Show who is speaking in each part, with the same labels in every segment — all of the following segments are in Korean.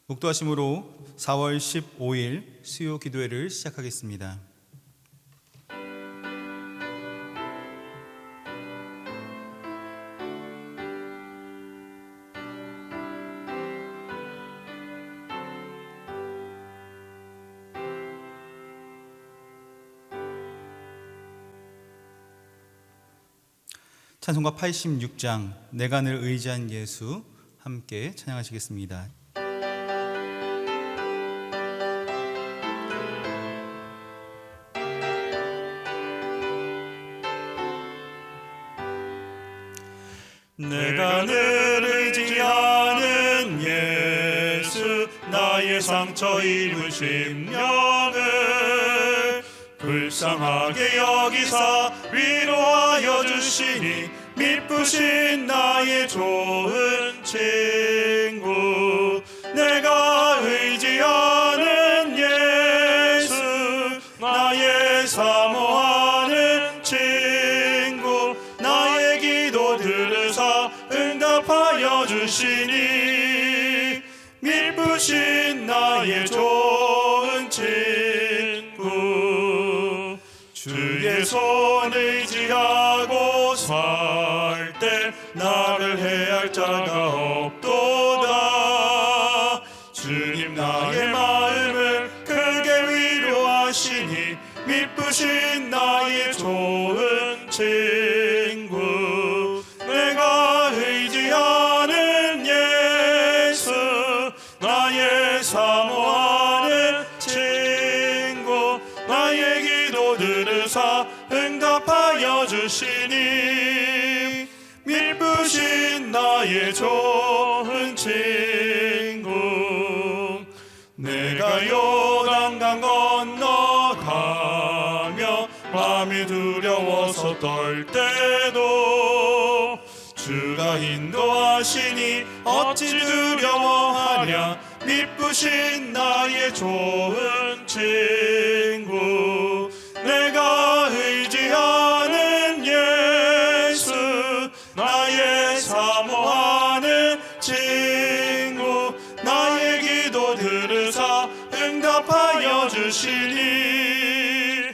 Speaker 1: 묵도하심으로 4월 15일 수요 기도회를 시작하겠습니다. 찬송가 86장 내가 늘 의지한 예수 함께 찬양하시겠습니다.
Speaker 2: 내가 늘 의지하는 예수 나의 상처 입은 심령을 불쌍하게 여기사 위로하여 주시니 미쁘신 나의 좋은 친구. 내가 의지하는 예수 나의 사모하는 친구. 나의 기도 들으사 응답하여 주시니 미쁘신 나의 좋은 친구. 주의 손 의지하고 살 때 나를 해할 자가 없도다. 주님 나의 마음을 크게 위로하시니 미쁘신 나의 좋은 친구. 내가 의지하는 예수 나의 사모하는 친구. 나의 기도 들으사 응답하여 주시니 미쁘신 나의 좋은 친구. 내가 요단강 건너가며 마음이 두려워서 떨 때도 주가 인도하시니 어찌 두려워하랴. 미쁘신 나의 좋은 친구. 내가 의지하는 예수 나의 사모하는 친구. 나의 기도 들으사 응답하여 주시니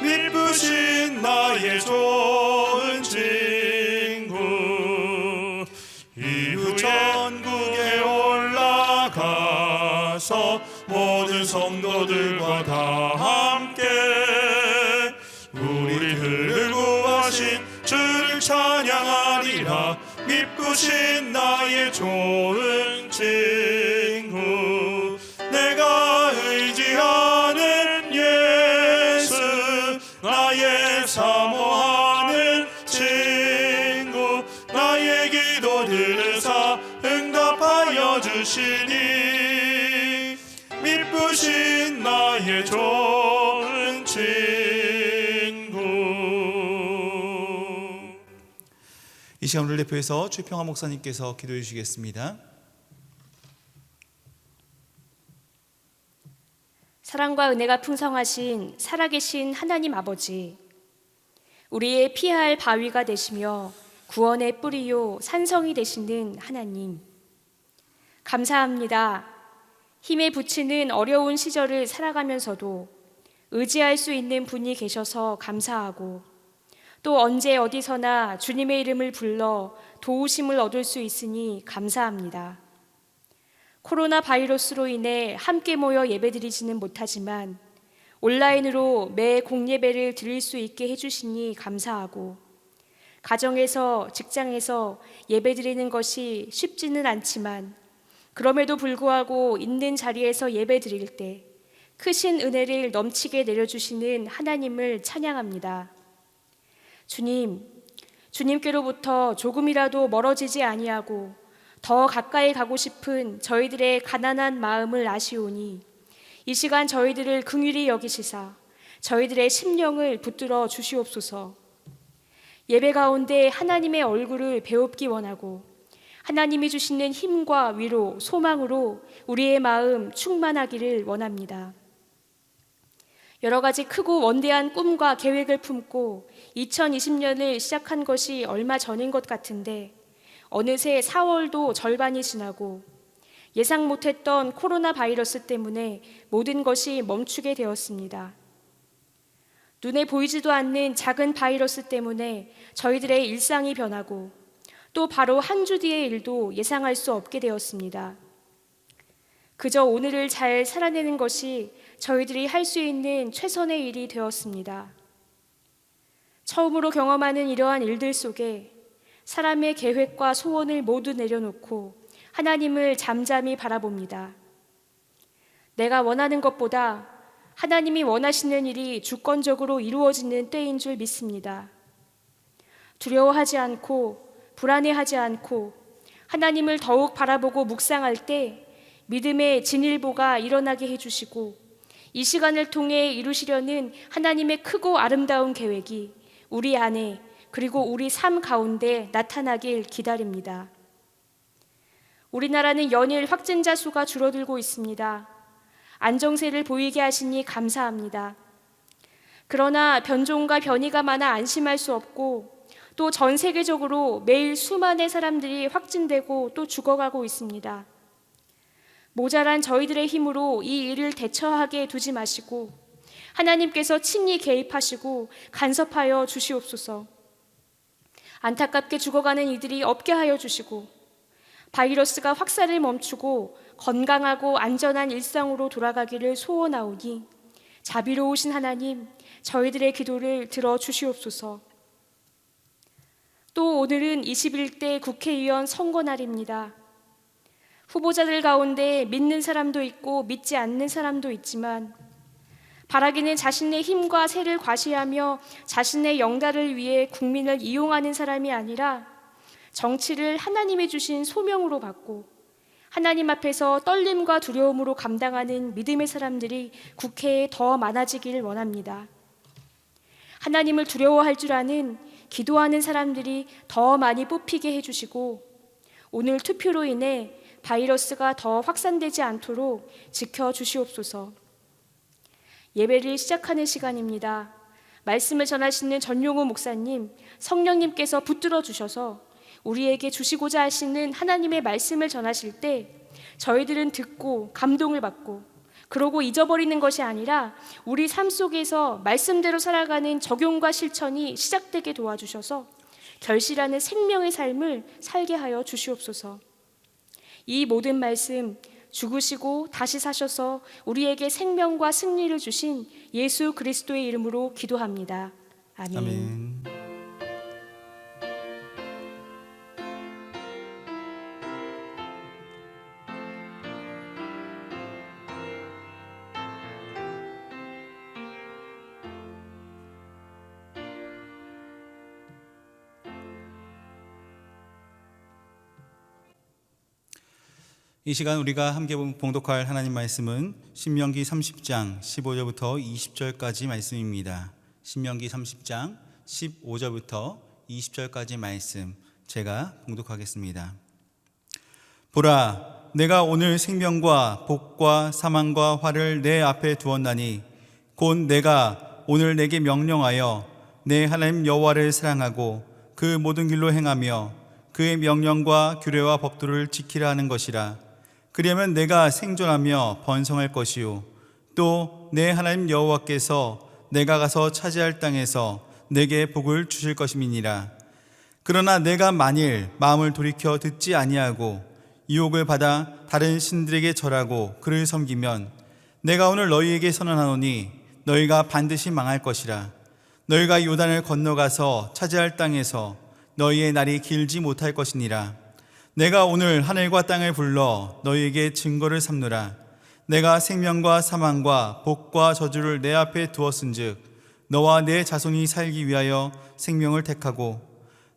Speaker 2: 미쁘신 나의 좋은 친구. 이후 전국에 올라가서 모든 성도들과 다 함께 우리를 구하신 주를 찬양하리라. 미쁘신 나의 좋은 친구. 내가 의지하는 예수 나의 사모하는 친구. 나의 기도 들으사 응답하여 주시니 미쁘신 나의 좋은 친구.
Speaker 1: 이 시간 우리를 대표해서 최평화 목사님께서 기도해 주시겠습니다.
Speaker 3: 사랑과 은혜가 풍성하신 살아계신 하나님 아버지, 우리의 피할 바위가 되시며 구원의 뿌리요 산성이 되시는 하나님, 감사합니다. 힘에 부치는 어려운 시절을 살아가면서도 의지할 수 있는 분이 계셔서 감사하고, 또 언제 어디서나 주님의 이름을 불러 도우심을 얻을 수 있으니 감사합니다. 코로나 바이러스로 인해 함께 모여 예배드리지는 못하지만 온라인으로 매 공예배를 드릴 수 있게 해주시니 감사하고, 가정에서 직장에서 예배드리는 것이 쉽지는 않지만 그럼에도 불구하고 있는 자리에서 예배드릴 때 크신 은혜를 넘치게 내려주시는 하나님을 찬양합니다. 주님께로부터 조금이라도 멀어지지 아니하고 더 가까이 가고 싶은 저희들의 가난한 마음을 아시오니 이 시간 저희들을 긍휼히 여기시사 저희들의 심령을 붙들어 주시옵소서. 예배 가운데 하나님의 얼굴을 배웁기 원하고 하나님이 주시는 힘과 위로, 소망으로 우리의 마음 충만하기를 원합니다. 여러 가지 크고 원대한 꿈과 계획을 품고 2020년을 시작한 것이 얼마 전인 것 같은데 어느새 4월도 절반이 지나고 예상 못했던 코로나 바이러스 때문에 모든 것이 멈추게 되었습니다. 눈에 보이지도 않는 작은 바이러스 때문에 저희들의 일상이 변하고 또 바로 한 주 뒤의 일도 예상할 수 없게 되었습니다. 그저 오늘을 잘 살아내는 것이 저희들이 할 수 있는 최선의 일이 되었습니다. 처음으로 경험하는 이러한 일들 속에 사람의 계획과 소원을 모두 내려놓고 하나님을 잠잠히 바라봅니다. 내가 원하는 것보다 하나님이 원하시는 일이 주권적으로 이루어지는 때인 줄 믿습니다. 두려워하지 않고 불안해하지 않고 하나님을 더욱 바라보고 묵상할 때 믿음의 진일보가 일어나게 해주시고 이 시간을 통해 이루시려는 하나님의 크고 아름다운 계획이 우리 안에 그리고 우리 삶 가운데 나타나길 기다립니다. 우리나라는 연일 확진자 수가 줄어들고 있습니다. 안정세를 보이게 하시니 감사합니다. 그러나 변종과 변이가 많아 안심할 수 없고 또 전 세계적으로 매일 수많은 사람들이 확진되고 또 죽어가고 있습니다. 모자란 저희들의 힘으로 이 일을 대처하게 두지 마시고 하나님께서 친히 개입하시고 간섭하여 주시옵소서. 안타깝게 죽어가는 이들이 없게 하여 주시고 바이러스가 확산을 멈추고 건강하고 안전한 일상으로 돌아가기를 소원하오니 자비로우신 하나님, 저희들의 기도를 들어주시옵소서. 또 오늘은 21대 국회의원 선거날입니다. 후보자들 가운데 믿는 사람도 있고 믿지 않는 사람도 있지만 바라기는 자신의 힘과 세를 과시하며 자신의 영달을 위해 국민을 이용하는 사람이 아니라 정치를 하나님이 주신 소명으로 받고 하나님 앞에서 떨림과 두려움으로 감당하는 믿음의 사람들이 국회에 더 많아지길 원합니다. 하나님을 두려워할 줄 아는 기도하는 사람들이 더 많이 뽑히게 해주시고 오늘 투표로 인해 바이러스가 더 확산되지 않도록 지켜주시옵소서. 예배를 시작하는 시간입니다. 말씀을 전하시는 전용우 목사님, 성령님께서 붙들어 주셔서 우리에게 주시고자 하시는 하나님의 말씀을 전하실 때 저희들은 듣고 감동을 받고 그러고 잊어버리는 것이 아니라 우리 삶 속에서 말씀대로 살아가는 적용과 실천이 시작되게 도와주셔서 결실하는 생명의 삶을 살게 하여 주시옵소서. 이 모든 말씀 죽으시고 다시 사셔서 우리에게 생명과 승리를 주신 예수 그리스도의 이름으로 기도합니다. 아멘.
Speaker 1: 아멘. 이 시간 우리가 함께 봉독할 하나님 말씀은 신명기 30장 15절부터 20절까지 말씀입니다. 신명기 30장 15절부터 20절까지 말씀 제가 봉독하겠습니다. 보라, 내가 오늘 생명과 복과 사망과 화를 내 앞에 두었나니 곧 내가 오늘 내게 명령하여 내 하나님 여호와를 사랑하고 그 모든 길로 행하며 그의 명령과 규례와 법도를 지키라 하는 것이라. 그러면 내가 생존하며 번성할 것이요 또 내 하나님 여호와께서 내가 가서 차지할 땅에서 내게 복을 주실 것임이니라. 그러나 내가 만일 마음을 돌이켜 듣지 아니하고 유혹을 받아 다른 신들에게 절하고 그를 섬기면 내가 오늘 너희에게 선언하노니 너희가 반드시 망할 것이라. 너희가 요단을 건너가서 차지할 땅에서 너희의 날이 길지 못할 것이니라. 내가 오늘 하늘과 땅을 불러 너희에게 증거를 삼노라. 내가 생명과 사망과 복과 저주를 내 앞에 두었은즉 너와 내 자손이 살기 위하여 생명을 택하고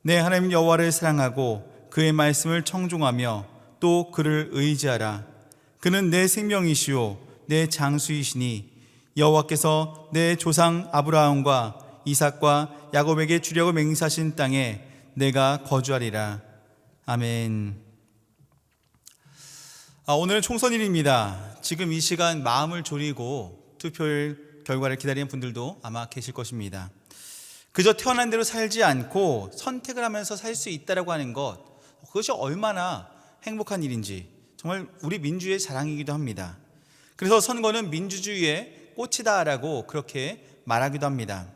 Speaker 1: 내 하나님 여호와를 사랑하고 그의 말씀을 청종하며 또 그를 의지하라. 그는 내 생명이시오 내 장수이시니 여호와께서 내 조상 아브라함과 이삭과 야곱에게 주려고 맹세하신 땅에 내가 거주하리라. 아멘. 오늘은 총선일입니다. 지금 이 시간 마음을 졸이고 투표일 결과를 기다리는 분들도 아마 계실 것입니다. 그저 태어난 대로 살지 않고 선택을 하면서 살 수 있다라고 하는 것, 그것이 얼마나 행복한 일인지 정말 우리 민주의 자랑이기도 합니다. 그래서 선거는 민주주의의 꽃이다라고 그렇게 말하기도 합니다.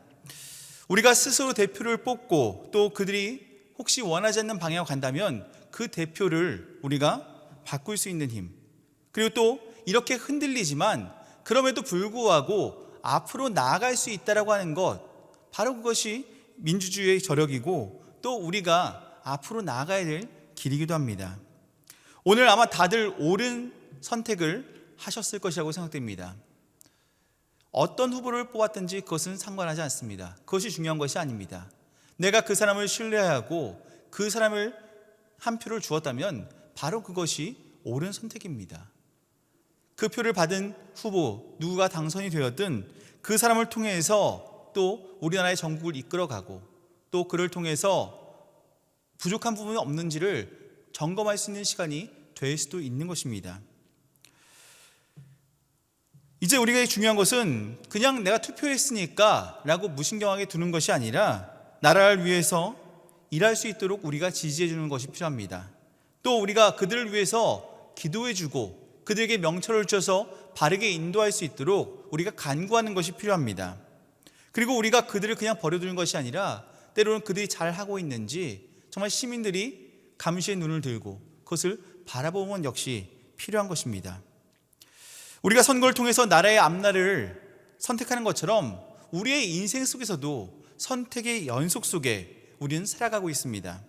Speaker 1: 우리가 스스로 대표를 뽑고 또 그들이 혹시 원하지 않는 방향으로 간다면 그 대표를 우리가 바꿀 수 있는 힘, 그리고 또 이렇게 흔들리지만 그럼에도 불구하고 앞으로 나아갈 수 있다라고 하는 것, 바로 그것이 민주주의의 저력이고 또 우리가 앞으로 나아가야 될 길이기도 합니다. 오늘 아마 다들 옳은 선택을 하셨을 것이라고 생각됩니다. 어떤 후보를 뽑았든지 그것은 상관하지 않습니다. 그것이 중요한 것이 아닙니다. 내가 그 사람을 신뢰하고 그 사람을 한 표를 주었다면 바로 그것이 옳은 선택입니다. 그 표를 받은 후보, 누구가 당선이 되었든 그 사람을 통해서 또 우리나라의 정국을 이끌어가고 또 그를 통해서 부족한 부분이 없는지를 점검할 수 있는 시간이 될 수도 있는 것입니다. 이제 우리가 중요한 것은 그냥 내가 투표했으니까 라고 무신경하게 두는 것이 아니라 나라를 위해서 일할 수 있도록 우리가 지지해 주는 것이 필요합니다. 또 우리가 그들을 위해서 기도해 주고 그들에게 명철을 줘서 바르게 인도할 수 있도록 우리가 간구하는 것이 필요합니다. 그리고 우리가 그들을 그냥 버려두는 것이 아니라 때로는 그들이 잘하고 있는지 정말 시민들이 감시의 눈을 들고 그것을 바라보면 역시 필요한 것입니다. 우리가 선거를 통해서 나라의 앞날을 선택하는 것처럼 우리의 인생 속에서도 선택의 연속 속에 우리는 살아가고 있습니다.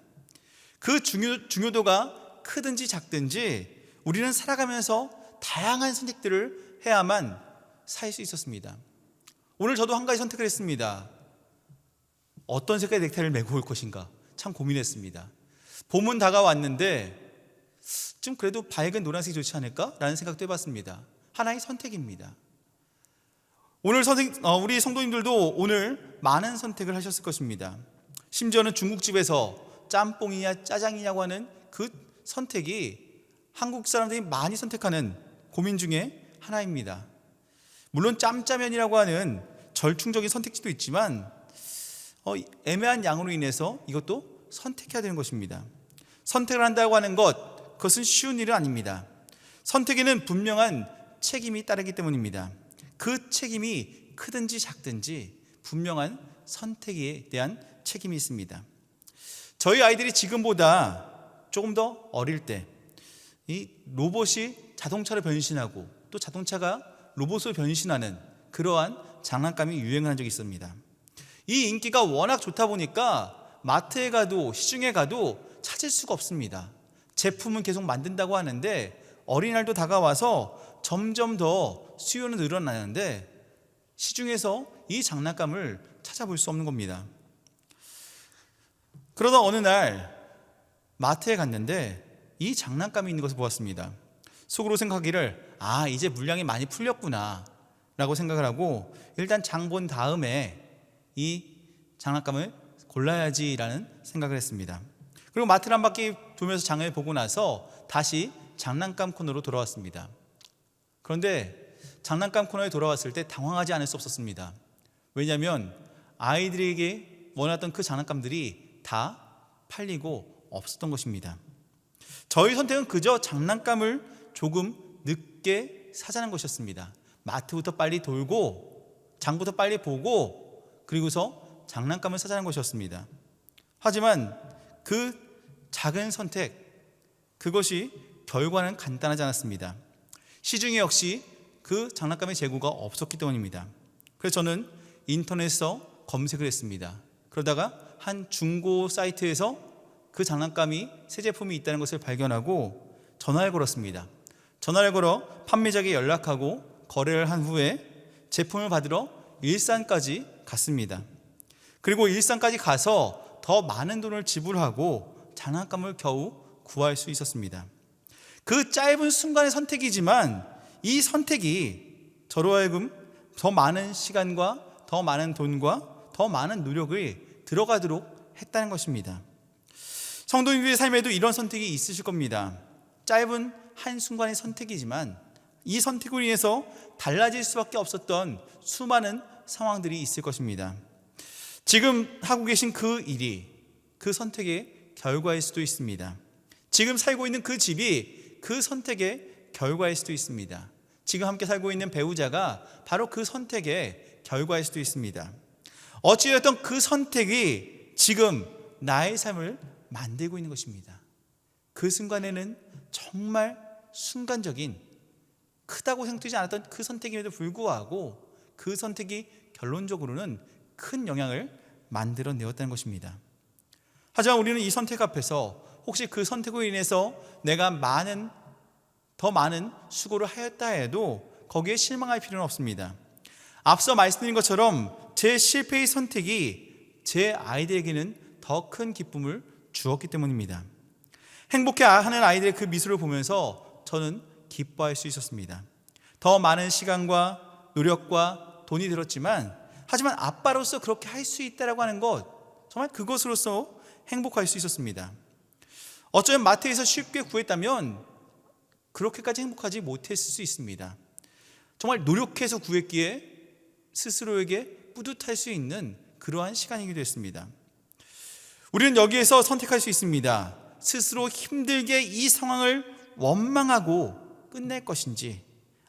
Speaker 1: 그 중요도가 크든지 작든지 우리는 살아가면서 다양한 선택들을 해야만 살 수 있었습니다. 오늘 저도 한 가지 선택을 했습니다. 어떤 색깔의 넥타이를 메고 올 것인가 참 고민했습니다. 봄은 다가왔는데 좀 그래도 밝은 노란색이 좋지 않을까라는 생각도 해봤습니다. 하나의 선택입니다. 오늘 우리 성도님들도 오늘 많은 선택을 하셨을 것입니다. 심지어는 중국집에서 짬뽕이냐 짜장이냐고 하는 그 선택이 한국 사람들이 많이 선택하는 고민 중에 하나입니다. 물론 짬짜면이라고 하는 절충적인 선택지도 있지만 애매한 양으로 인해서 이것도 선택해야 되는 것입니다. 선택을 한다고 하는 것, 그것은 쉬운 일은 아닙니다. 선택에는 분명한 책임이 따르기 때문입니다. 그 책임이 크든지 작든지 분명한 선택에 대한 책임이 있습니다. 저희 아이들이 지금보다 조금 더 어릴 때 이 로봇이 자동차로 변신하고 또 자동차가 로봇으로 변신하는 그러한 장난감이 유행한 적이 있습니다. 이 인기가 워낙 좋다 보니까 마트에 가도 시중에 가도 찾을 수가 없습니다. 제품은 계속 만든다고 하는데 어린이날도 다가와서 점점 더 수요는 늘어나는데 시중에서 이 장난감을 찾아볼 수 없는 겁니다. 그러다 어느 날 마트에 갔는데 이 장난감이 있는 것을 보았습니다. 속으로 생각하기를 이제 물량이 많이 풀렸구나 라고 생각을 하고 일단 장 본 다음에 이 장난감을 골라야지라는 생각을 했습니다. 그리고 마트를 한 바퀴 돌면서 장을 보고 나서 다시 장난감 코너로 돌아왔습니다. 그런데 장난감 코너에 돌아왔을 때 당황하지 않을 수 없었습니다. 왜냐하면 아이들에게 원했던 그 장난감들이 다 팔리고 없었던 것입니다. 저희 선택은 그저 장난감을 조금 늦게 사자는 것이었습니다. 마트부터 빨리 돌고 장부터 빨리 보고 그리고서 장난감을 사자는 것이었습니다. 하지만 그 작은 선택, 그것이 결과는 간단하지 않았습니다. 시중에 역시 그 장난감의 재고가 없었기 때문입니다. 그래서 저는 인터넷에서 검색을 했습니다. 그러다가 한 중고 사이트에서 그 장난감이 새 제품이 있다는 것을 발견하고 전화를 걸었습니다. 전화를 걸어 판매자에게 연락하고 거래를 한 후에 제품을 받으러 일산까지 갔습니다. 그리고 일산까지 가서 더 많은 돈을 지불하고 장난감을 겨우 구할 수 있었습니다. 그 짧은 순간의 선택이지만 이 선택이 저로 하여금 더 많은 시간과 더 많은 돈과 더 많은 노력을 들어가도록 했다는 것입니다. 성도님들의 삶에도 이런 선택이 있으실 겁니다. 짧은 한순간의 선택이지만 이 선택으로 인해서 달라질 수밖에 없었던 수많은 상황들이 있을 것입니다. 지금 하고 계신 그 일이 그 선택의 결과일 수도 있습니다. 지금 살고 있는 그 집이 그 선택의 결과일 수도 있습니다. 지금 함께 살고 있는 배우자가 바로 그 선택의 결과일 수도 있습니다. 어찌되었던 그 선택이 지금 나의 삶을 만들고 있는 것입니다. 그 순간에는 정말 순간적인, 크다고 생각되지 않았던 그 선택임에도 불구하고 그 선택이 결론적으로는 큰 영향을 만들어내었다는 것입니다. 하지만 우리는 이 선택 앞에서 혹시 그 선택으로 인해서 내가 더 많은 수고를 하였다 해도 거기에 실망할 필요는 없습니다. 앞서 말씀드린 것처럼 제 실패의 선택이 제 아이들에게는 더 큰 기쁨을 주었기 때문입니다. 행복해하는 아이들의 그 미소를 보면서 저는 기뻐할 수 있었습니다. 더 많은 시간과 노력과 돈이 들었지만 하지만 아빠로서 그렇게 할 수 있다라고 하는 것, 정말 그것으로서 행복할 수 있었습니다. 어쩌면 마트에서 쉽게 구했다면 그렇게까지 행복하지 못했을 수 있습니다. 정말 노력해서 구했기에 스스로에게 뿌듯할 수 있는 그러한 시간이기도 했습니다. 우리는 여기에서 선택할 수 있습니다. 스스로 힘들게 이 상황을 원망하고 끝낼 것인지,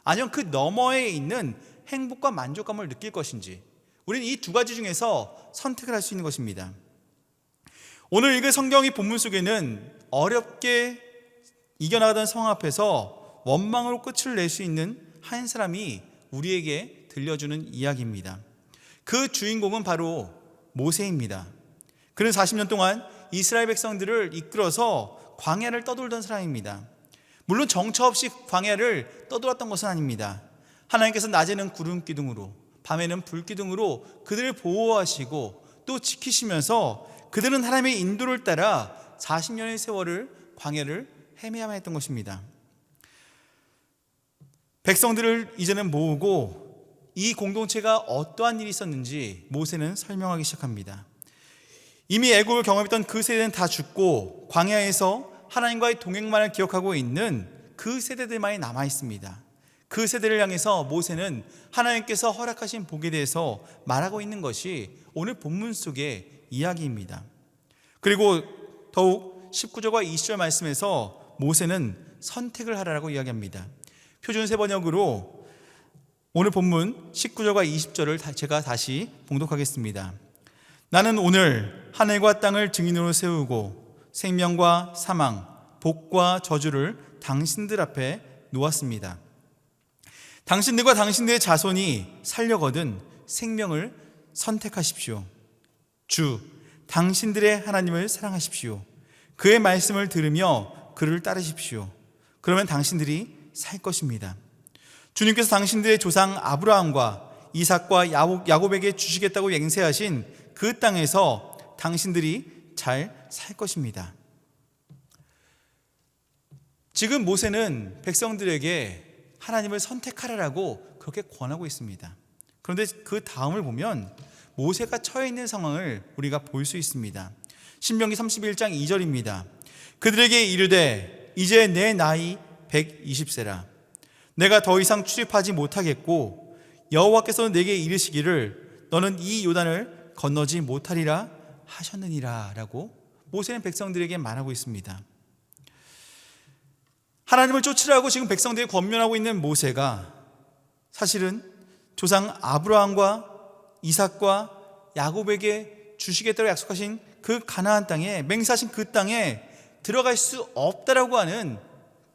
Speaker 1: 아니면 그 너머에 있는 행복과 만족감을 느낄 것인지, 우리는 이 두 가지 중에서 선택을 할 수 있는 것입니다. 오늘 읽은 성경의 본문 속에는 어렵게 이겨나가던 상황 앞에서 원망으로 끝을 낼 수 있는 한 사람이 우리에게 들려주는 이야기입니다. 그 주인공은 바로 모세입니다. 그는 40년 동안 이스라엘 백성들을 이끌어서 광야를 떠돌던 사람입니다. 물론 정처 없이 광야를 떠돌았던 것은 아닙니다. 하나님께서 낮에는 구름 기둥으로, 밤에는 불 기둥으로 그들을 보호하시고 또 지키시면서 그들은 하나님의 인도를 따라 40년의 세월을 광야를 헤매야만 했던 것입니다. 백성들을 이제는 모으고 이 공동체가 어떠한 일이 있었는지 모세는 설명하기 시작합니다. 이미 애굽을 경험했던 그 세대는 다 죽고 광야에서 하나님과의 동행만을 기억하고 있는 그 세대들만이 남아 있습니다. 그 세대를 향해서 모세는 하나님께서 허락하신 복에 대해서 말하고 있는 것이 오늘 본문 속의 이야기입니다. 그리고 더욱 19절과 20절 말씀에서 모세는 선택을 하라고 이야기합니다. 표준 세번역으로 오늘 본문 19절과 20절을 제가 다시 봉독하겠습니다. 나는 오늘 하늘과 땅을 증인으로 세우고 생명과 사망, 복과 저주를 당신들 앞에 놓았습니다. 당신들과 당신들의 자손이 살려거든 생명을 선택하십시오. 주, 당신들의 하나님을 사랑하십시오. 그의 말씀을 들으며 그를 따르십시오. 그러면 당신들이 살 것입니다. 주님께서 당신들의 조상 아브라함과 이삭과 야곱에게 주시겠다고 맹세하신 그 땅에서 당신들이 잘 살 것입니다. 지금 모세는 백성들에게 하나님을 선택하라고 그렇게 권하고 있습니다. 그런데 그 다음을 보면 모세가 처해 있는 상황을 우리가 볼 수 있습니다. 신명기 31장 2절입니다. 그들에게 이르되 이제 내 나이 120세라. 내가 더 이상 출입하지 못하겠고 여호와께서는 내게 이르시기를 너는 이 요단을 건너지 못하리라 하셨느니라 라고 모세는 백성들에게 말하고 있습니다. 하나님을 쫓으라고 지금 백성들이 권면하고 있는 모세가 사실은 조상 아브라함과 이삭과 야곱에게 주시겠다고 약속하신 그 가나안 땅에, 맹세하신 그 땅에 들어갈 수 없다라고 하는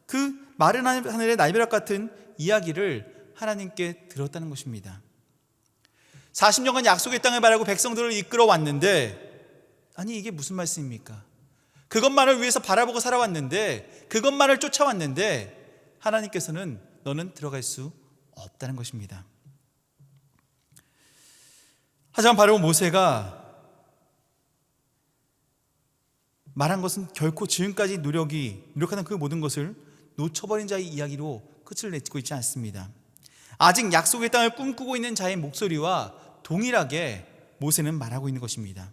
Speaker 1: 그 마른 하늘의 날벼락 같은 이야기를 하나님께 들었다는 것입니다. 40년간 약속의 땅을 바라고 백성들을 이끌어 왔는데, 아니 이게 무슨 말씀입니까? 그것만을 위해서 바라보고 살아왔는데, 그것만을 쫓아왔는데 하나님께서는 너는 들어갈 수 없다는 것입니다. 하지만 바로 모세가 말한 것은 결코 지금까지 노력하는 그 모든 것을 놓쳐버린 자의 이야기로 끝을 맺고 있지 않습니다. 아직 약속의 땅을 꿈꾸고 있는 자의 목소리와 동일하게 모세는 말하고 있는 것입니다.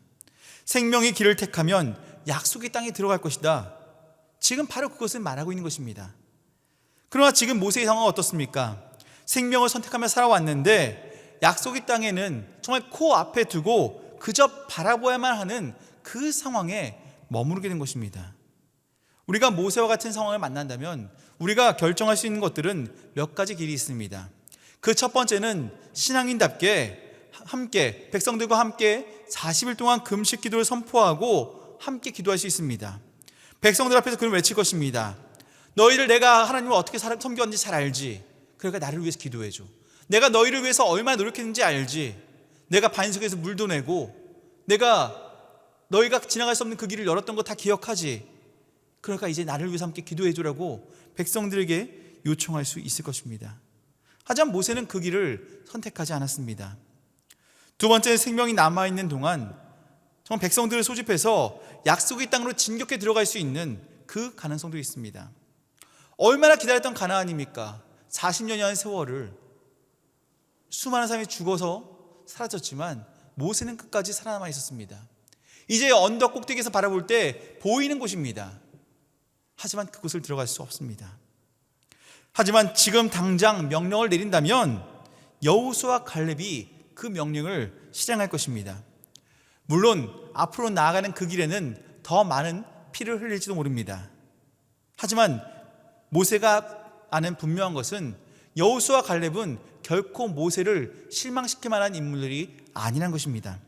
Speaker 1: 생명의 길을 택하면 약속의 땅에 들어갈 것이다. 지금 바로 그것을 말하고 있는 것입니다. 그러나 지금 모세의 상황은 어떻습니까? 생명을 선택하며 살아왔는데 약속의 땅에는 정말 코앞에 두고 그저 바라보아야만 하는 그 상황에 머무르게 된 것입니다. 우리가 모세와 같은 상황을 만난다면 우리가 결정할 수 있는 것들은 몇 가지 길이 있습니다. 그 첫 번째는 신앙인답게 함께 백성들과 함께 40일 동안 금식 기도를 선포하고 함께 기도할 수 있습니다. 백성들 앞에서 그를 외칠 것입니다. 너희를 내가 하나님을 어떻게 섬겼는지 잘 알지. 그러니까 나를 위해서 기도해줘. 내가 너희를 위해서 얼마나 노력했는지 알지. 내가 반석에서 물도 내고 내가 너희가 지나갈 수 없는 그 길을 열었던 거 다 기억하지. 그러니까 이제 나를 위해서 함께 기도해주라고 백성들에게 요청할 수 있을 것입니다. 하지만 모세는 그 길을 선택하지 않았습니다. 두 번째, 생명이 남아있는 동안 정말 백성들을 소집해서 약속의 땅으로 진격해 들어갈 수 있는 그 가능성도 있습니다. 얼마나 기다렸던 가나안입니까? 40년이라는 세월을 수많은 사람이 죽어서 사라졌지만 모세는 끝까지 살아남아 있었습니다. 이제 언덕 꼭대기에서 바라볼 때 보이는 곳입니다. 하지만 그곳을 들어갈 수 없습니다. 하지만 지금 당장 명령을 내린다면 여호수아 갈렙이 그 명령을 실행할 것입니다. 물론 앞으로 나아가는 그 길에는 더 많은 피를 흘릴지도 모릅니다. 하지만 모세가 아는 분명한 것은 여호수아 갈렙은 결코 모세를 실망시킬 만한 인물들이 아니란 것입니다.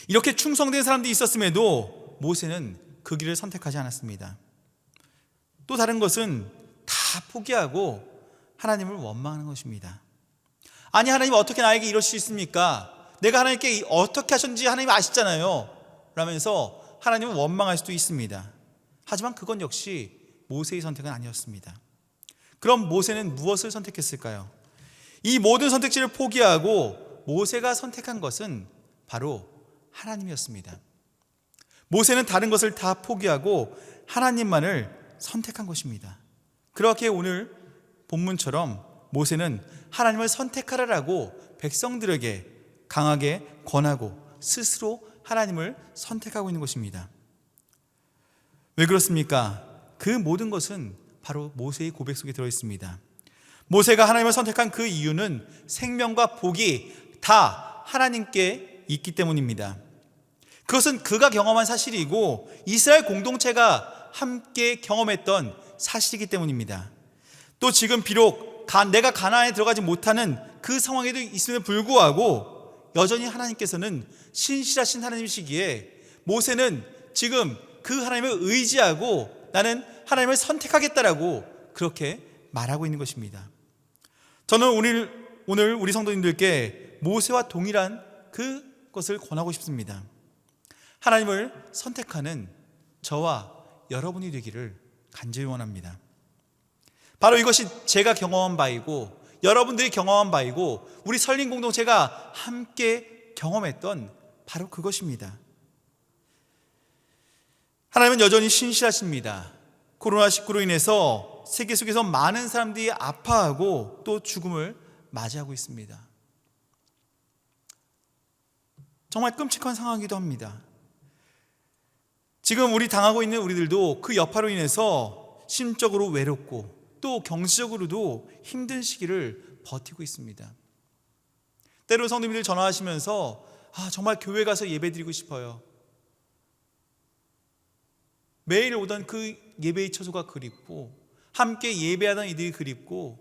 Speaker 1: 이렇게 충성된 사람들이 있었음에도 모세는 그 길을 선택하지 않았습니다. 또 다른 것은 다 포기하고 하나님을 원망하는 것입니다. 아니, 하나님 어떻게 나에게 이럴 수 있습니까? 내가 하나님께 어떻게 하셨는지 하나님 아시잖아요 라면서 하나님을 원망할 수도 있습니다. 하지만 그건 역시 모세의 선택은 아니었습니다. 그럼 모세는 무엇을 선택했을까요? 이 모든 선택지를 포기하고 모세가 선택한 것은 바로 하나님이었습니다. 모세는 다른 것을 다 포기하고 하나님만을 선택한 것입니다. 그렇게 오늘 본문처럼 모세는 하나님을 선택하라라고 백성들에게 강하게 권하고 스스로 하나님을 선택하고 있는 것입니다. 왜 그렇습니까? 그 모든 것은 바로 모세의 고백 속에 들어있습니다. 모세가 하나님을 선택한 그 이유는 생명과 복이 다 하나님께 있기 때문입니다. 그것은 그가 경험한 사실이고 이스라엘 공동체가 함께 경험했던 사실이기 때문입니다. 또 지금 비록 내가 가나안에 들어가지 못하는 그 상황에도 있음에도 불구하고 여전히 하나님께서는 신실하신 하나님이시기에 모세는 지금 그 하나님을 의지하고 나는 하나님을 선택하겠다라고 그렇게 말하고 있는 것입니다. 저는 오늘 우리 성도님들께 모세와 동일한 그것을 권하고 싶습니다. 하나님을 선택하는 저와 여러분이 되기를 간절히 원합니다. 바로 이것이 제가 경험한 바이고 여러분들이 경험한 바이고 우리 설린 공동체가 함께 경험했던 바로 그것입니다. 하나님은 여전히 신실하십니다. 코로나19로 인해서 세계 속에서 많은 사람들이 아파하고 또 죽음을 맞이하고 있습니다. 정말 끔찍한 상황이기도 합니다. 지금 우리 당하고 있는 우리들도 그 여파로 인해서 심적으로 외롭고 또 경제적으로도 힘든 시기를 버티고 있습니다. 때로 성도님들 전화하시면서 정말 교회 가서 예배드리고 싶어요. 매일 오던 그 예배의 처소가 그립고 함께 예배하던 이들이 그립고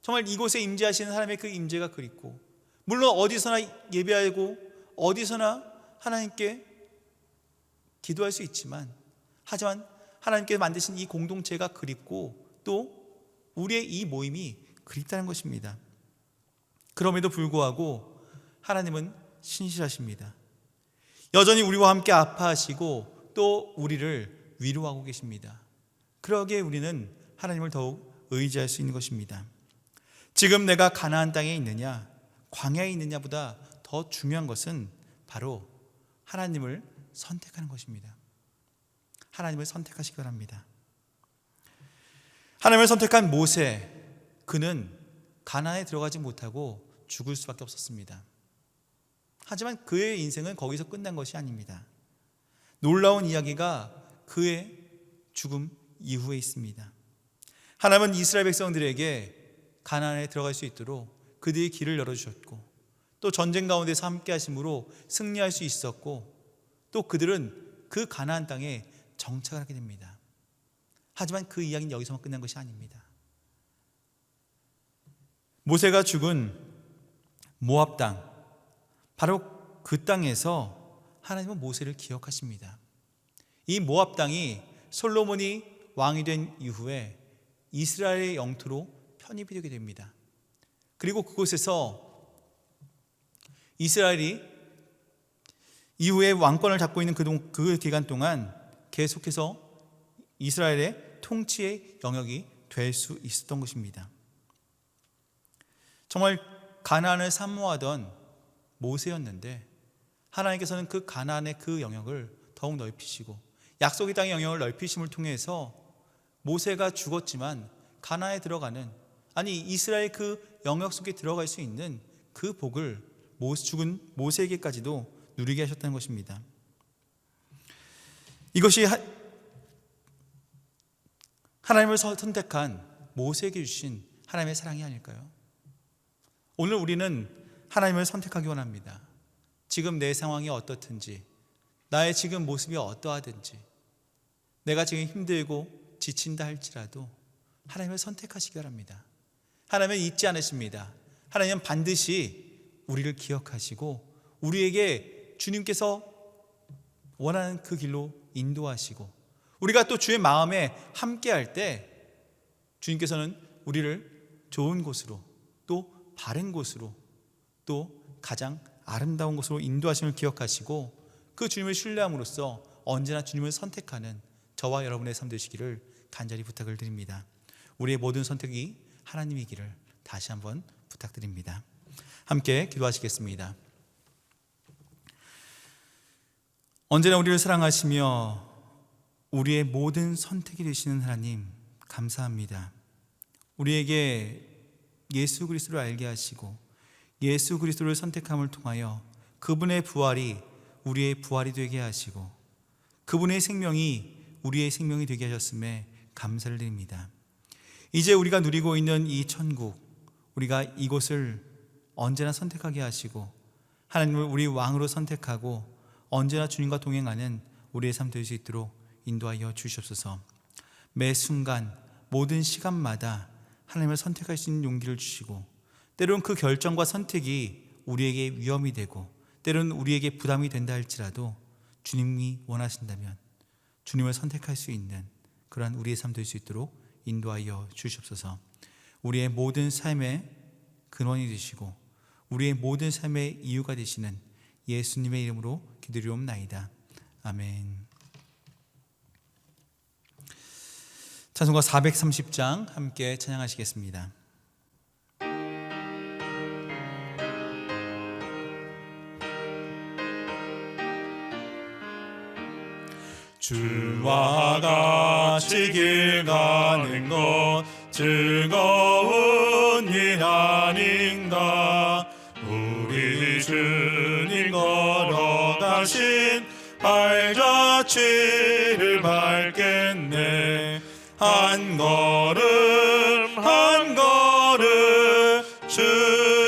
Speaker 1: 정말 이곳에 임재하시는 하나님의 그 임재가 그립고 물론 어디서나 예배하고 어디서나 하나님께 기도할 수 있지만 하지만 하나님께서 만드신 이 공동체가 그립고 또 우리의 이 모임이 그립다는 것입니다. 그럼에도 불구하고 하나님은 신실하십니다. 여전히 우리와 함께 아파하시고 또 우리를 위로하고 계십니다. 그러기에 우리는 하나님을 더욱 의지할 수 있는 것입니다. 지금 내가 가나안 땅에 있느냐 광야에 있느냐보다 더 중요한 것은 바로 하나님을 선택하는 것입니다. 하나님을 선택하시기 바랍니다. 하나님을 선택한 모세, 그는 가나안에 들어가지 못하고 죽을 수밖에 없었습니다. 하지만 그의 인생은 거기서 끝난 것이 아닙니다. 놀라운 이야기가 그의 죽음 이후에 있습니다. 하나님은 이스라엘 백성들에게 가나안에 들어갈 수 있도록 그들의 길을 열어주셨고 또 전쟁 가운데서 함께 하심으로 승리할 수 있었고 또 그들은 그 가나안 땅에 정착을 하게 됩니다. 하지만 그 이야기는 여기서만 끝난 것이 아닙니다. 모세가 죽은 모압 땅, 바로 그 땅에서 하나님은 모세를 기억하십니다. 이 모압 땅이 솔로몬이 왕이 된 이후에 이스라엘의 영토로 편입이 되게 됩니다. 그리고 그곳에서 이스라엘이 이후에 왕권을 잡고 있는 그 기간 동안 계속해서 이스라엘의 통치의 영역이 될 수 있었던 것입니다. 정말 가나안을 사모하던 모세였는데 하나님께서는 그 가나안의 그 영역을 더욱 넓히시고 약속의 땅의 영역을 넓히심을 통해서 모세가 죽었지만 가나안에 들어가는, 아니 이스라엘 그 영역 속에 들어갈 수 있는 그 복을 죽은 모세에게까지도 누리게 하셨다는 것입니다. 이것이 하나님을 선택한 모세에게 주신 하나님의 사랑이 아닐까요? 오늘 우리는 하나님을 선택하기 원합니다. 지금 내 상황이 어떻든지, 나의 지금 모습이 어떠하든지, 내가 지금 힘들고 지친다 할지라도 하나님을 선택하시기 바랍니다. 하나님은 잊지 않으십니다. 하나님은 반드시 우리를 기억하시고 우리에게 주님께서 원하는 그 길로 인도하시고, 우리가 또 주의 마음에 함께할 때 주님께서는 우리를 좋은 곳으로, 또 바른 곳으로, 또 가장 아름다운 곳으로 인도하심을 기억하시고 그 주님을 신뢰함으로써 언제나 주님을 선택하는 저와 여러분의 삶 되시기를 간절히 부탁을 드립니다. 우리의 모든 선택이 하나님이기를 다시 한번 부탁드립니다. 함께 기도하시겠습니다. 언제나 우리를 사랑하시며 우리의 모든 선택이 되시는 하나님, 감사합니다. 우리에게 예수 그리스도를 알게 하시고 예수 그리스도를 선택함을 통하여 그분의 부활이 우리의 부활이 되게 하시고 그분의 생명이 우리의 생명이 되게 하셨음에 감사를 드립니다. 이제 우리가 누리고 있는 이 천국, 우리가 이곳을 언제나 선택하게 하시고 하나님을 우리 왕으로 선택하고 언제나 주님과 동행하는 우리의 삶 될 수 있도록 인도하여 주시옵소서. 매 순간 모든 시간마다 하나님을 선택할 수 있는 용기를 주시고, 때로는 그 결정과 선택이 우리에게 위험이 되고 때로는 우리에게 부담이 된다 할지라도 주님이 원하신다면 주님을 선택할 수 있는 그러한 우리의 삶 될 수 있도록 인도하여 주시옵소서. 우리의 모든 삶의 근원이 되시고 우리의 모든 삶의 이유가 되시는 예수님의 이름으로 기도드리옵나이다. 아멘. 찬송가 430장 함께 찬양하시겠습니다.
Speaker 2: 주와 같이 길 가는 것 즐거운 일 아닌가. 우리 주님 걸어가신 발자취를 밟겠네. 한 걸음 한 걸음 주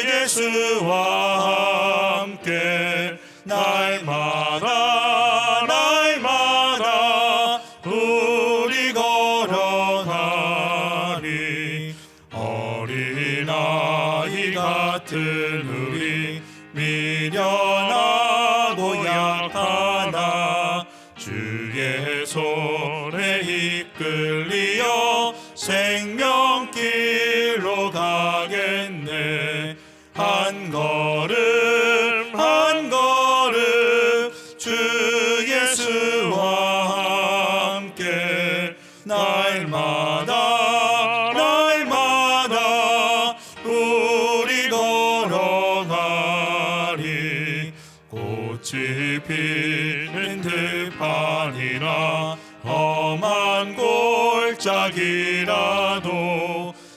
Speaker 2: 예수와 함께 날마다 날마다 우리 걸어가리. 어린아이 같은 우리 미련하고 약하나 주의 손에 이끌리어 생명길로 가겠네. 한 걸음 한 걸음 주 예수와 함께 날마다 날마다 우리 걸어가리. 꽃이 피는 들판이나 험한 골짜기라도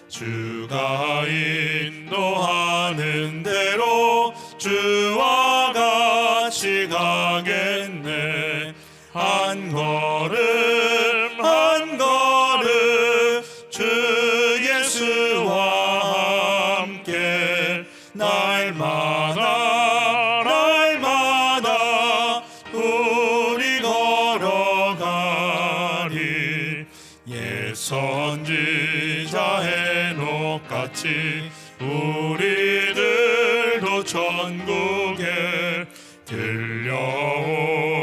Speaker 2: 주가 인도하는 대로 주와 같이 가겠네. 한 걸음 한 걸음 주 예수와 함께 날마다 날마다 우리 걸어가리. 같이 우리들도 천국에 들려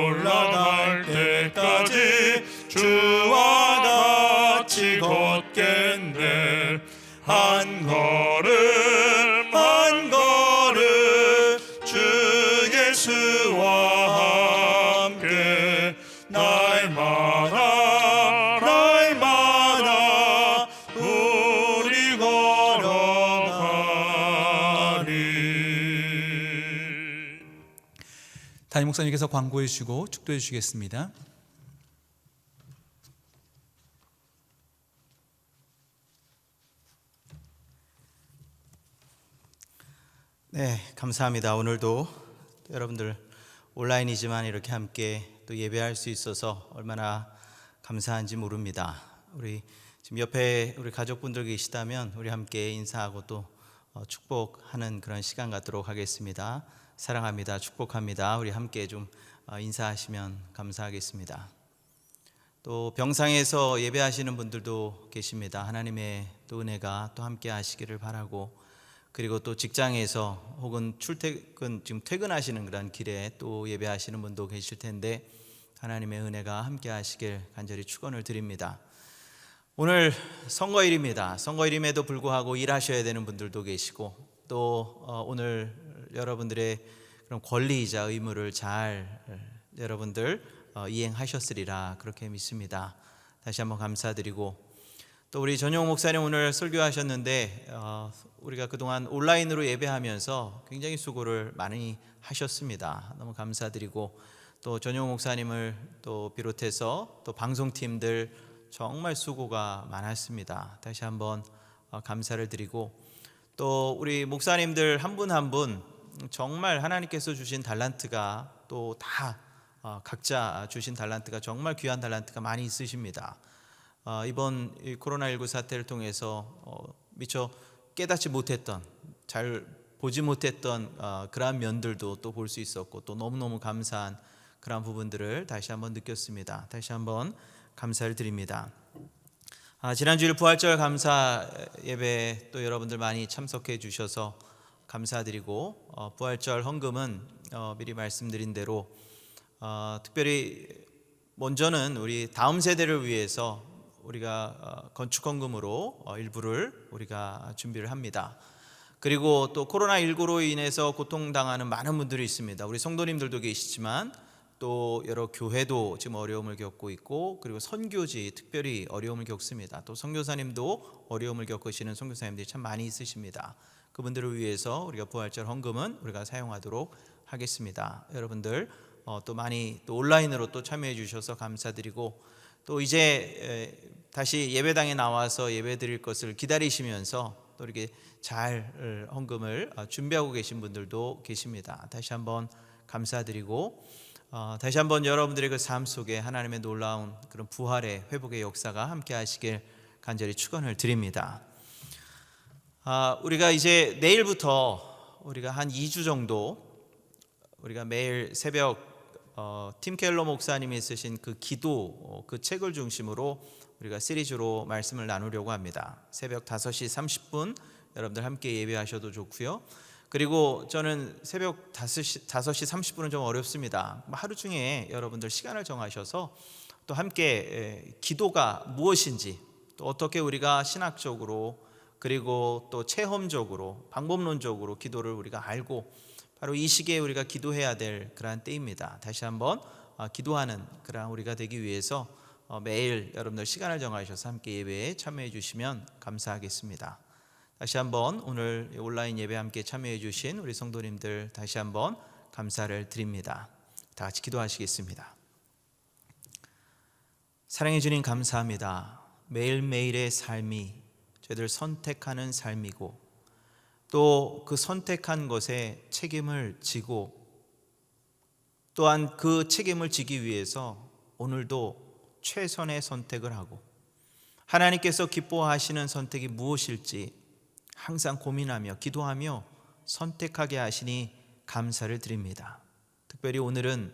Speaker 2: 올라갈 때까지 주와 같이 걷겠네. 한 걸음 한 걸음 주 예수와 함께 날마다 우리 걸어가리.
Speaker 1: 담임 목사님께서 광고해 주시고 축도해 주시겠습니다.
Speaker 4: 네, 감사합니다. 오늘도 여러분들 온라인이지만 이렇게 함께 또 예배할 수 있어서 얼마나 감사한지 모릅니다. 우리 지금 옆에 우리 가족분들 계시다면 우리 함께 인사하고 또 축복하는 그런 시간 갖도록 하겠습니다. 사랑합니다. 축복합니다. 우리 함께 좀 인사하시면 감사하겠습니다. 또 병상에서 예배하시는 분들도 계십니다. 하나님의 또 은혜가 또 함께 하시기를 바라고, 그리고 또 직장에서 혹은 출퇴근 지금 퇴근하시는 그런 길에 또 예배하시는 분도 계실 텐데 하나님의 은혜가 함께 하시길 간절히 축원을 드립니다. 오늘 선거일입니다. 선거일임에도 불구하고 일하셔야 되는 분들도 계시고, 또 오늘 여러분들의 그런 권리이자 의무를 잘 여러분들 이행하셨으리라 그렇게 믿습니다. 다시 한번 감사드리고, 또 우리 전용 목사님 오늘 설교하셨는데 우리가 그동안 온라인으로 예배하면서 굉장히 수고를 많이 하셨습니다. 너무 감사드리고, 또 전용 목사님을 또 비롯해서 또 방송팀들 정말 수고가 많았습니다. 다시 한번 감사를 드리고, 또 우리 목사님들 한 분 한 분 정말 하나님께서 주신 달란트가 또 다 각자 주신 달란트가 정말 귀한 달란트가 많이 있으십니다. 이번 코로나19 사태를 통해서 미처 깨닫지 못했던, 잘 보지 못했던 그러한 면들도 또 볼 수 있었고, 또 너무너무 감사한 그러한 부분들을 다시 한번 느꼈습니다. 다시 한번 감사를 드립니다. 지난주일 부활절 감사 예배 또 여러분들 많이 참석해 주셔서 감사드리고, 부활절 헌금은 미리 말씀드린 대로 특별히 먼저는 우리 다음 세대를 위해서 우리가 건축 헌금으로 일부를 우리가 준비를 합니다. 그리고 또 코로나19로 인해서 고통당하는 많은 분들이 있습니다. 우리 성도님들도 계시지만 또 여러 교회도 지금 어려움을 겪고 있고, 그리고 선교지 특별히 어려움을 겪습니다. 또 선교사님도 어려움을 겪으시는 선교사님들이 참 많이 있으십니다. 그분들을 위해서 우리가 부활절 헌금은 우리가 사용하도록 하겠습니다. 여러분들 또 많이 또 온라인으로 또 참여해 주셔서 감사드리고, 또 이제 다시 예배당에 나와서 예배 드릴 것을 기다리시면서 또 이렇게 잘 헌금을 준비하고 계신 분들도 계십니다. 다시 한번 감사드리고, 다시 한번 여러분들의 그 삶 속에 하나님의 놀라운 그런 부활의 회복의 역사가 함께 하시길 간절히 축원을 드립니다. 우리가 이제 내일부터 우리가 한 2주 정도 우리가 매일 새벽 팀 켈러 목사님이 쓰신 그 기도 그 책을 중심으로 우리가 시리즈로 말씀을 나누려고 합니다. 새벽 5시 30분 여러분들 함께 예배하셔도 좋고요. 그리고 저는 새벽 5시 30분은 좀 어렵습니다. 하루 중에 여러분들 시간을 정하셔서 또 함께 기도가 무엇인지, 또 어떻게 우리가 신학적으로 그리고 또 체험적으로 방법론적으로 기도를 우리가 알고 바로 이 시기에 우리가 기도해야 될 그러한 때입니다. 다시 한번 기도하는 그러한 우리가 되기 위해서 매일 여러분들 시간을 정하셔서 함께 예배에 참여해 주시면 감사하겠습니다. 다시 한번 오늘 온라인 예배 함께 참여해 주신 우리 성도님들 다시 한번 감사를 드립니다. 다 같이 기도하시겠습니다. 사랑해 주님 감사합니다. 매일매일의 삶이 저희들 선택하는 삶이고, 또 그 선택한 것에 책임을 지고, 또한 그 책임을 지기 위해서 오늘도 최선의 선택을 하고, 하나님께서 기뻐하시는 선택이 무엇일지 항상 고민하며 기도하며 선택하게 하시니 감사를 드립니다. 특별히 오늘은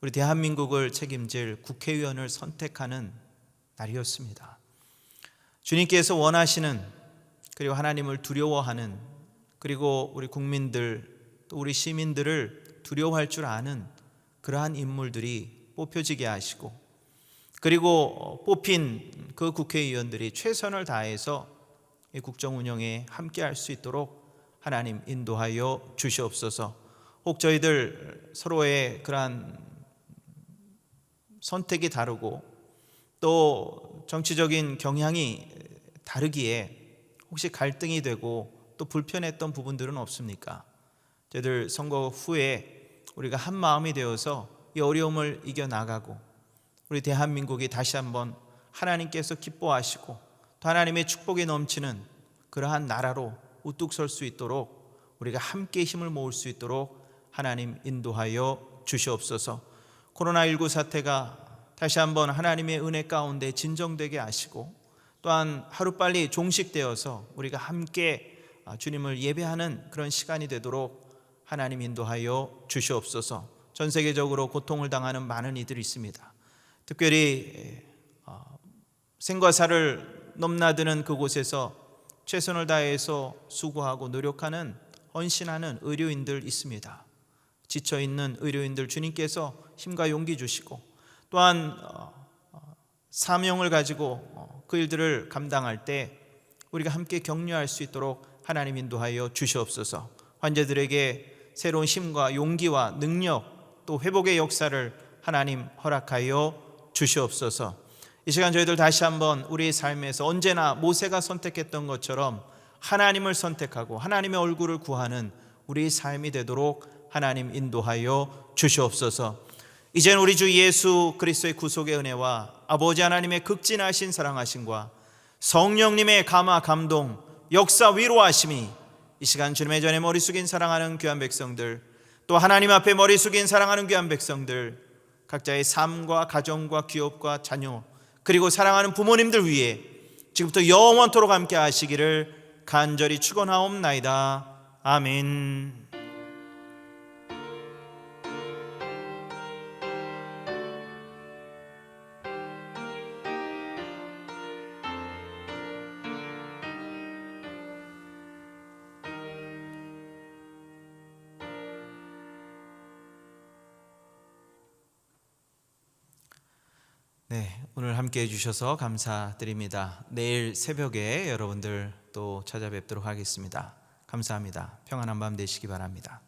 Speaker 4: 우리 대한민국을 책임질 국회의원을 선택하는 날이었습니다. 주님께서 원하시는 그리고 하나님을 두려워하는, 그리고 우리 국민들 또 우리 시민들을 두려워할 줄 아는 그러한 인물들이 뽑혀지게 하시고, 그리고 뽑힌 그 국회의원들이 최선을 다해서 이 국정 운영에 함께할 수 있도록 하나님 인도하여 주시옵소서. 혹 저희들 서로의 그러한 선택이 다르고 또 정치적인 경향이 다르기에 혹시 갈등이 되고 또 불편했던 부분들은 없습니까? 저희들 선거 후에 우리가 한 마음이 되어서 이 어려움을 이겨나가고 우리 대한민국이 다시 한번 하나님께서 기뻐하시고 또 하나님의 축복이 넘치는 그러한 나라로 우뚝 설 수 있도록 우리가 함께 힘을 모을 수 있도록 하나님 인도하여 주시옵소서. 코로나19 사태가 다시 한번 하나님의 은혜 가운데 진정되게 하시고 또한 하루빨리 종식되어서 우리가 함께 주님을 예배하는 그런 시간이 되도록 하나님 인도하여 주시옵소서. 전 세계적으로 고통을 당하는 많은 이들이 있습니다. 특별히 생과 사를 넘나드는 그곳에서 최선을 다해서 수고하고 노력하는 헌신하는 의료인들 있습니다. 지쳐있는 의료인들 주님께서 힘과 용기 주시고 또한 사명을 가지고 그 일들을 감당할 때 우리가 함께 격려할 수 있도록 하나님 인도하여 주시옵소서. 환자들에게 새로운 힘과 용기와 능력 또 회복의 역사를 하나님 허락하여 주시옵소서. 이 시간 저희들 다시 한번 우리의 삶에서 언제나 모세가 선택했던 것처럼 하나님을 선택하고 하나님의 얼굴을 구하는 우리의 삶이 되도록 하나님 인도하여 주시옵소서. 이제는 우리 주 예수 그리스도의 구속의 은혜와 아버지 하나님의 극진하신 사랑하심과 성령님의 감화 감동 역사 위로하심이 이 시간 주님의 전에 머리 숙인 사랑하는 귀한 백성들, 또 하나님 앞에 머리 숙인 사랑하는 귀한 백성들 각자의 삶과 가정과 기업과 자녀 그리고 사랑하는 부모님들 위해 지금부터 영원토록 함께 하시기를 간절히 축원하옵나이다. 아멘. 네, 오늘 함께 해주셔서 감사드립니다. 내일 새벽에 여러분들 또 찾아뵙도록 하겠습니다. 감사합니다. 평안한 밤 되시기 바랍니다.